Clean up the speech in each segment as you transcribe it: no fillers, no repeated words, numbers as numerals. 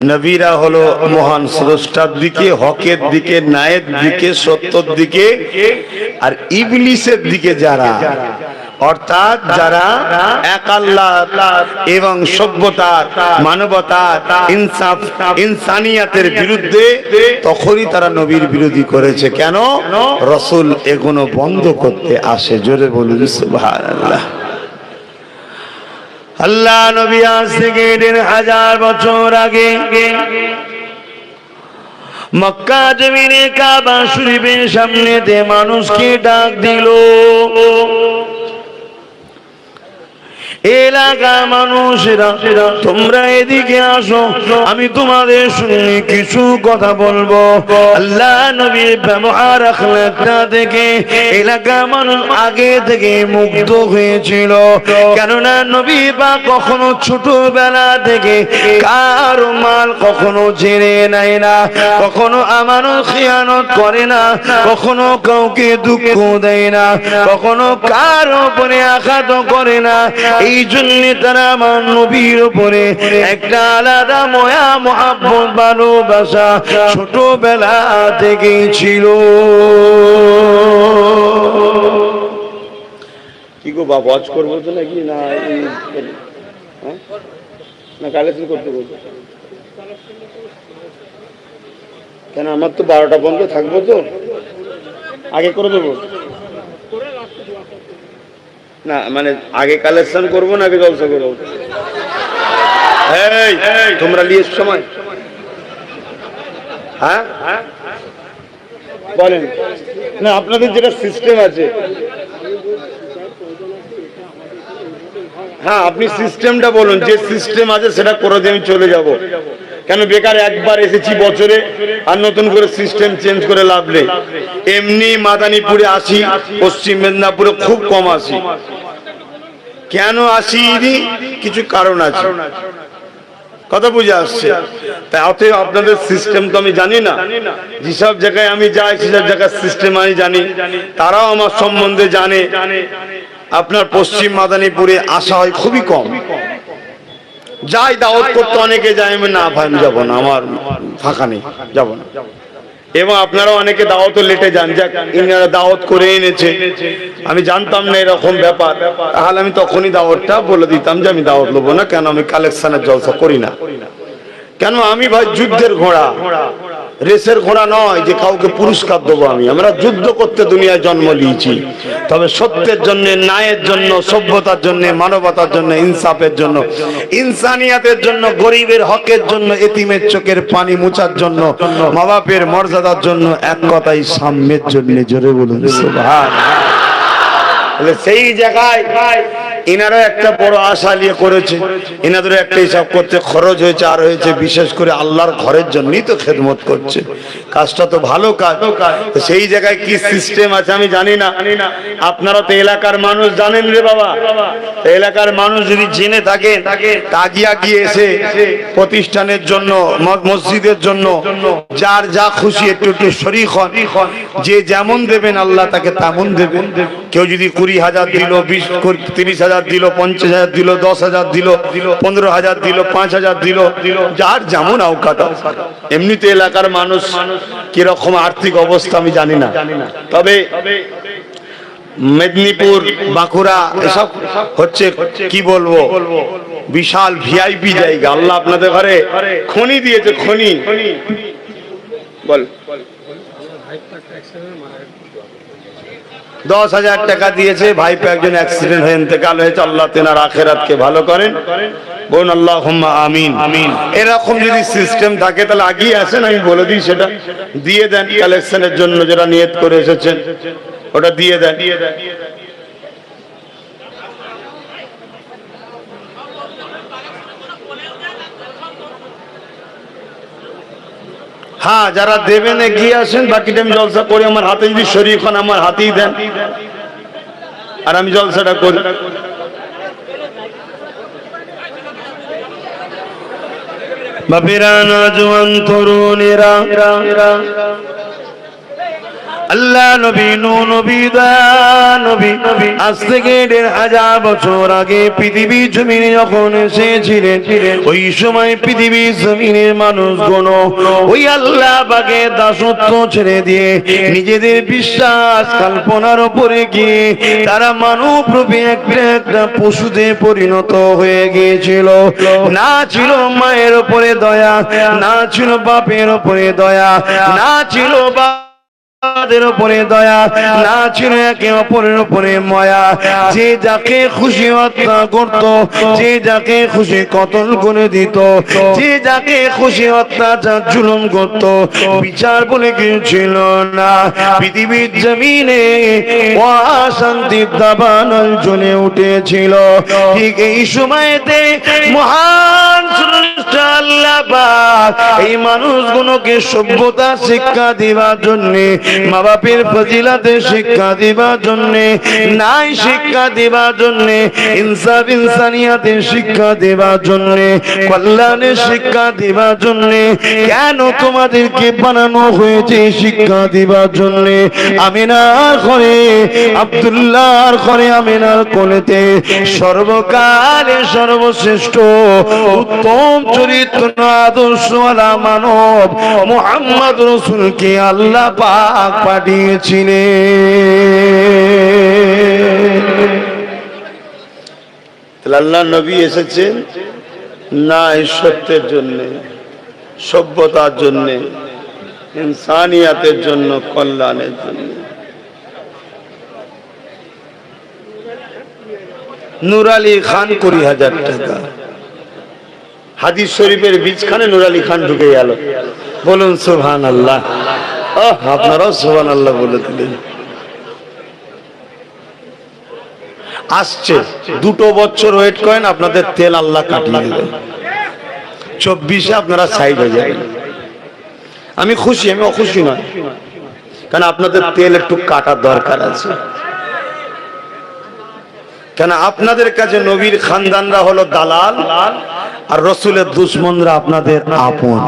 নবীরা হলো মহান স্রষ্টার দিকে, হকের দিকে, ন্যায়ের দিকে, সত্যর দিকে। আর ইবলিসের দিকে যারা, অর্থাৎ যারা এক আল্লাহ এবং সভ্যতার, মানবতার, ইনসাফ, ইনসানিয়াতের বিরুদ্ধে, তখনই তারা নবীর বিরোধী করেছে। কেন? রাসূল এগুলো বন্ধ করতে আসে। জোরে বলুন সুবহানাল্লাহ। আল্লাহ নবী আজ থেকে ১,৫০০ বছর আগে মক্কা জমিনে কাবা শরীফের সামনে দিয়ে মানুষকে ডাক দিল, এলাকার মানুষেরা তোমরা এদিকে আসো, আমি তোমাদের সঙ্গে কিছু কথা বলবো। আল্লাহ নবীর ব্যবহার আখলাকটা দেখে এলাকার মানুষ আগে থেকে মুগ্ধ হয়েছিল। কেননা নবী বা কখনো ছোটবেলা থেকে কারো মাল কখনো জেনে নেয় না, কখনো আমানত খিয়ানত করে না, কখনো কাউকে দুঃখ দেয় না, কখনো কারো উপরে আঘাত করে না। এই জন্য তারা আমার নবীর উপরে একটা আলাদা মায়া মহব্বত ভালোবাসা ছোটবেলা থেকেই ছিল। কি গো বাবা, ওয়াজ করবো তো নাকি না? না কালেকশন করতে বলবো কেন? আমার তো ১২টা পর্যন্ত থাকবো, তো আগে করে দেবো না, মানে আগে কালেকশন করবো না আগে জলসা করবো? এই তোমরা লিয়ে সময়, হ্যাঁ বলেন না, আপনাদের যেটা সিস্টেম আছে, হ্যাঁ আপনি সিস্টেমটা বলুন, যে সিস্টেম আছে সেটা করে দিয়ে আমি চলে যাব। কেন বেকার একবার এসেছি বছরে, আর নতুন করে সিস্টেম চেঞ্জ করে লাভ নেই। এমনি মাদারীপুরে আসি, পশ্চিম মেদিনীপুরে খুব কম আসি। কেন আসি? কিছু কারণ আছে, কথা বুঝে আসছে। তাই অতএব আপনাদের সিস্টেম তো আমি জানি না, যেসব জায়গায় আমি যাই সেসব জায়গার সিস্টেম আমি জানি, তারাও আমার সম্বন্ধে জানে। আপনার পশ্চিম মেদিনীপুরে আসা হয় খুবই কম, যাই দাওয়াত করতে অনেকে যায়, আমি না ভাই আমি যাবো না, আমার ফাঁকা নেই, যাবো না। এবং আপনারা অনেকে দাওয়াত লেটে যান, যাক ইনারা দাওয়াত করে এনেছে, আমি জানতাম না এরকম ব্যাপার, তাহলে আমি তখনই দাওয়াতটা বলে দিতাম যে আমি দাওয়াত নেবো না। কেন? আমি কালেকশনের জলসা করি না। কেন? আমি ভাই যুদ্ধের ঘোড়া, রেসের ঘোড়া নয় যে কাউকে পুরস্কার দেবো আমি। আমরা যুদ্ধ করতে দুনিয়ায় জন্ম নিয়েছি, তবে সত্যের জন্য, ন্যায়ের জন্য, সভ্যতার জন্য, মানবতার জন্য, ইনসাফের জন্য, ইনসানিয়াতের জন্য, গরিবের হকের জন্য, এতিমের চোখের পানি মুছার জন্য, মা বাপের মর্যাদার জন্য, এক কথাই সাম্যের জন্য। জোরে বলুন সুবহানাল্লাহ। সেই জায়গায় ইনারা একটা বড় আশা নিয়ে করেছে, ইনাদের একটা হিসাব করতে খরচ হয়েছে, আর হয়েছে বিশেষ করে আল্লাহর ঘরের জন্যই তো খেদমত করছে। কাজটা তো ভালো কাজ। সেই জায়গায় কি সিস্টেম আছে আমি জানি না, আপনারা তো এলাকার মানুষ জানেন রে বাবা। এলাকার মানুষ যদি জেনে থাকে, তাগিয়া গিয়ে এসে প্রতিষ্ঠানের জন্য, মসজিদের জন্য যার যা খুশি একটু একটু শরীক হন। যে যেমন দেবেন আল্লাহ তাকে তেমন দেবেন। কেউ যদি 20,000 দিল, 30,000 দিল, 50,000 দিল, 10,000 দিল, 15,000 দিল, 5,000 দিল, যার যেমন আওকাত। এমনিতে এলাকার মানুষ কিরকম আর্থিক অবস্থা আমি জানি না, তবে মেদিনীপুর, বাঁকুড়া এসব হচ্ছে কি বলবো, বিশাল ভিআইপি জায়গা। আল্লাহ আপনাদের ঘরে খনি দিয়েছে, খনি। বল 10,000 টাকা দিয়েছে, ভাইপো একজন অ্যাক্সিডেন্ট হয়ে ইন্তেকাল হয়েছে। আল্লাহ তেনার আখিরাতকে ভালো করেন, বলুন আল্লাহুম্মা আমিন। এরকম যদি সিস্টেম থাকে তাহলে আগিয়ে আসেন, আমি বলে দিই সেটা দিয়ে দেন। কালেকশনের জন্য যারা নিয়ত করে এসেছেন ওটা দিয়ে দেন। হ্যাঁ যারা দেবেন এগিয়ে আসেন, বাকিটা আমি জলসা করি। আমার হাতে যদি শরীর খান আমার হাতেই দেন, আর আমি জলসাটা করি। বাপেরা, নওজোয়ান তরুণেরা, আল্লাহ নবী নূহ নবী নবী আজ থেকে ১৫০০ বছর আগে পৃথিবীর জমিনে যখন এসেছিলেন, ওই সময় পৃথিবীর জমিনের মানুষগুণ ওই আল্লাহ পাকের দাসত্ব ছেড়ে দিয়ে নিজেদের বিশ্বাস কল্পনার উপরে গিয়ে তারা মানব রূপে একটা পশুতে পরিণত হয়ে গিয়েছিল। না ছিল মায়ের উপরে দয়া, না ছিল বাপের উপরে দয়া, না ছিল তাদের উপরে দয়া, না ছিল একে অপরের উপরে মায়া। যে যাকে খুশি হত্যা করত, যে যাকে খুশি কতল করে দিত, যে যাকে খুশি অত্যাচার জুলুম করত, বিচার বলে কিছু ছিল না। পৃথিবীর জমিনে অশান্তির দাবানল জ্বলে উঠেছিল। ঠিক এই সময়তে মহান আল্লাহ পাক এই মানুষগুলোকে সভ্যতা শিক্ষা দিবার জন্য, মা বাপের ফজিলাতে শিক্ষা দিবার জন্য, নাই শিক্ষা দিবার জন্য, ইনসাফ ইনসানিয়াতের শিক্ষা দিবার জন্য, কল্যাণের শিক্ষা দিবার জন্য। কেন তোমাদেরকে বানানো হয়েছে শিক্ষা দিবার জন্য? আমিনার ঘরে, আব্দুল্লাহর ঘরে, আমিনার কোলেতে সর্বকালে সর্বশ্রেষ্ঠ উত্তম চরিত্র আদর্শওয়ালা মানব মুহাম্মদ রাসূলকে আল্লাহ পাক পাঠিয়েছিলেন। আল্লাহ নবী এসেছেন না সত্যের জন্য, সভ্যতার জন্য, ইনসানিয়াতের জন্য, কল্যাণের জন্য। নূর আলী খান ২০,০০০ টাকা, হাদিস শরীফের বীজখানে নূর আলী খান ঢুকে গেল। বলুন সুবহানাল্লাহ। আপনারাও সুবহানাল্লাহ বলে দিলেন। আসছে ২ বছর ওয়েট করেন, আপনাদের তেল আল্লাহ কাটিয়ে দেবেন। ২৪-এ আপনারা সাইড হয়ে যাবেন। আমি খুশি, আমি অখুশি নয়, কারণ আপনাদের তেল একটু কাটার দরকার আছে। কেন আপনাদের কাছে নবীর খানদানরা হলো দালাল, আর রসুলের দুশ্মনরা আপনাদের আপন।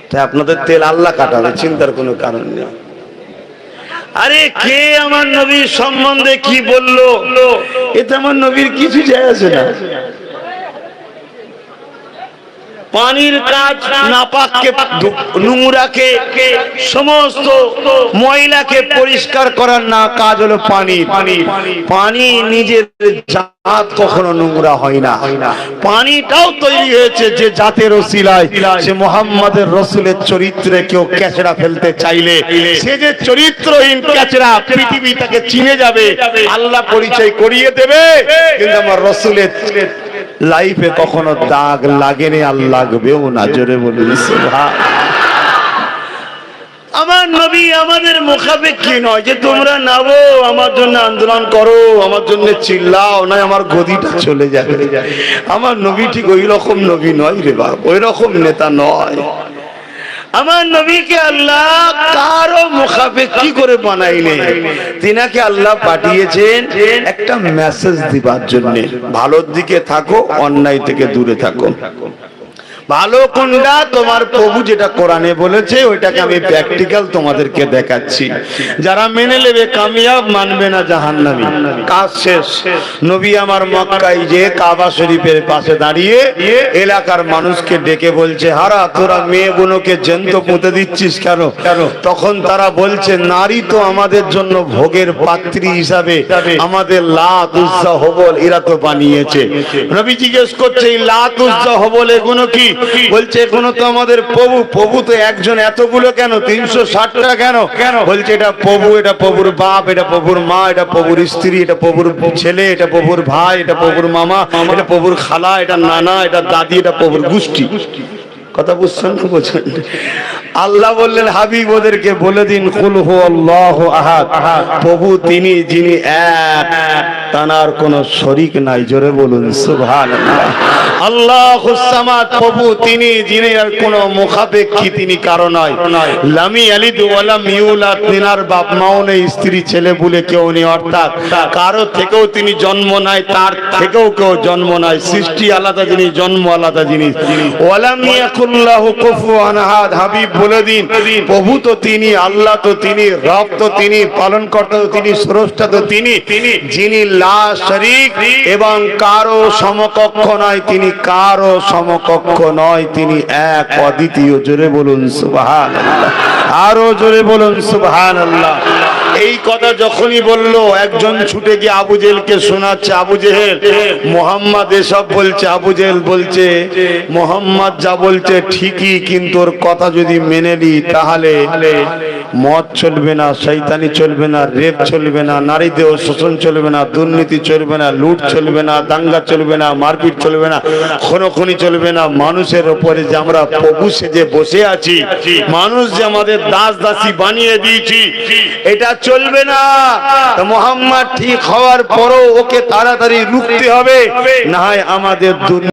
তাই আপনাদের তেল আল্লাহ কাটাবে, চিন্তার কোনো কারণ নেই। আরে কে আমার নবীর সম্বন্ধে কি বললো, এতে আমার নবীর কিছু যায় আসে না। পানির কাজ নাপাককে, নোংরাকে, সমস্ত ময়লাকে পরিষ্কার করার না কাজ হলো পানি। পানি নিজের জাত কখনো নোংরা হয় না। পানিটাও তৈরি হয়েছে যে জাতের ওসিলায়, সে মুহাম্মাদের রাসূলের চরিত্রে কেউ ক্যাচড়া ফেলতে চাইলে, সে যে চরিত্রহীন ক্যাচড়া পৃথিবী তাকে চিনে যাবে, আল্লাহ পরিচয় করিয়ে দেবে। কিন্তু আমার রাসূলের লাইফে কখনো দাগ লাগেনি, আর লাগবেও না। জোরে বলুন সুবহান। আমার নবী আমাদের মুখাপেক্ষী নয় যে তোমরা নাও আমার জন্য আন্দোলন করো, আমার জন্য চিল্লাও, নয় আমার গদিটা চলে যাবে। আমার নবী ঠিক ওই রকম নবী নয় রে বাপ, ওই রকম নেতা নয়। আমার নবীকে আল্লাহ কারো মুখাপেক্ষী করে বানাইলে, তিনাকে আল্লাহ পাঠিয়েছেন একটা মেসেজ দিবার জন্য, ভালোর দিকে থাকো, অন্যায় থেকে দূরে থাকো। ভালো কোনটা, তোমার প্রভু যেটা কোরআনে বলেছে ওইটাকে আমি প্র্যাকটিক্যাল তোমাদেরকে দেখাচ্ছি। যারা মেনে নেবে কামিয়াব, মানবে না জাহান্নামী। কাজ শেষ। নবী আমার মক্কায় যে কাবা শরীফের পাশে দাঁড়িয়ে এলাকার মানুষকে ডেকে বলছে, হারা তোরা মেয়েগুলোকে জ্যান্ত পুঁতে দিচ্ছিস কেন? তখন তারা বলছে, নারী তো আমাদের জন্য ভোগের পাত্রী হিসাবে আমাদের লাত উজ্জা হবল এরা তো বানিয়েছে। নবী জিজ্ঞেস করছে, এই লাত উজ্জা হবল এগুলো কি? বলছে এখনো তো আমাদের প্রভু। প্রভু তো একজন, এতগুলো কেন? ৩৬০টা কেন? বলছে এটা প্রভু, এটা প্রভুর বাপ, এটা প্রভুর মা, এটা প্রভুর স্ত্রী, এটা প্রভুর ছেলে, এটা প্রভুর ভাই, এটা প্রভুর মামা, এটা প্রভুর খালা, এটা নানা, এটা দাদি, এটা প্রভুর গোষ্ঠী। কথা বুঝছেন না? বুঝছেন? আল্লাহ বললেন, হাবিব ওদেরকে বলে দিন, কুল হু আল্লাহু আহাদ, প্রভু তিনি যিনি এক, তার কোনো শরীক নাই। জোরে বলুন সুবহানাল্লাহ। আল্লাহুস সামাদ, প্রভু তিনি যিনি আর কোনো মুখাপেক্ষী, তিনি কারো নয়। লাম ইয়ালিদ ওয়া লাম ইউলাদ, তিনার বাপ মাও নেই, স্ত্রী ছেলে বলে কেউ নেই। অর্থাৎ কারো থেকেও তিনি জন্ম নাই, তার থেকেও কেউ জন্ম নাই। সৃষ্টি আলাদা জিনিস, জন্ম আলাদা জিনিস। ওয়া লাম ইয়াকুন কুল্লাহু কুফুয়ান আহাদ, হাবিব বলে দিন প্রভু তো তিনি, আল্লাহ তো তিনি, রব তো তিনি, পালনকর্তা তো তিনি, স্রষ্টা তো তিনি, যিনি লা শরীক এবং কারো সমকক্ষ নয়, তিনি কারো সমকক্ষ নয়, তিনি এক অদ্বিতীয়। জোরে বলুন সুবহানাল্লাহ, আরো জোরে বলুন সুবহানাল্লাহ। এই কথা যখনই বললো একজন ছুটে গিয়ে আবু জেহেলকে শোনাচ্ছে, আবু জেহেল মোহাম্মদ এসব বলছে। আবু জেহেল বলছে মোহাম্মদ যা বলছে ঠিকই, কিন্তু ওর কথা যদি মেনে নিই তাহলে মদ চলবে না, শয়তানি চলবে না, রেপ চলবে না, নারী দেহ শোষণ চলবে না, দুর্নীতি চলবে না, লুট চলবে না, দাঙ্গা চলবে না, মারপিট চলবে না, খুনোখুনি চলবে না, মানুষের ওপরে যে আমরা প্রভু সেজে বসে আছি, মানুষ যে আমাদের দাস দাসী বানিয়ে দিয়েছি, এটা চলবে না। তো মোহাম্মদ ঠিক হওয়ার পরও ওকে তাড়াতাড়ি রুখতে হবে, না হয় আমাদের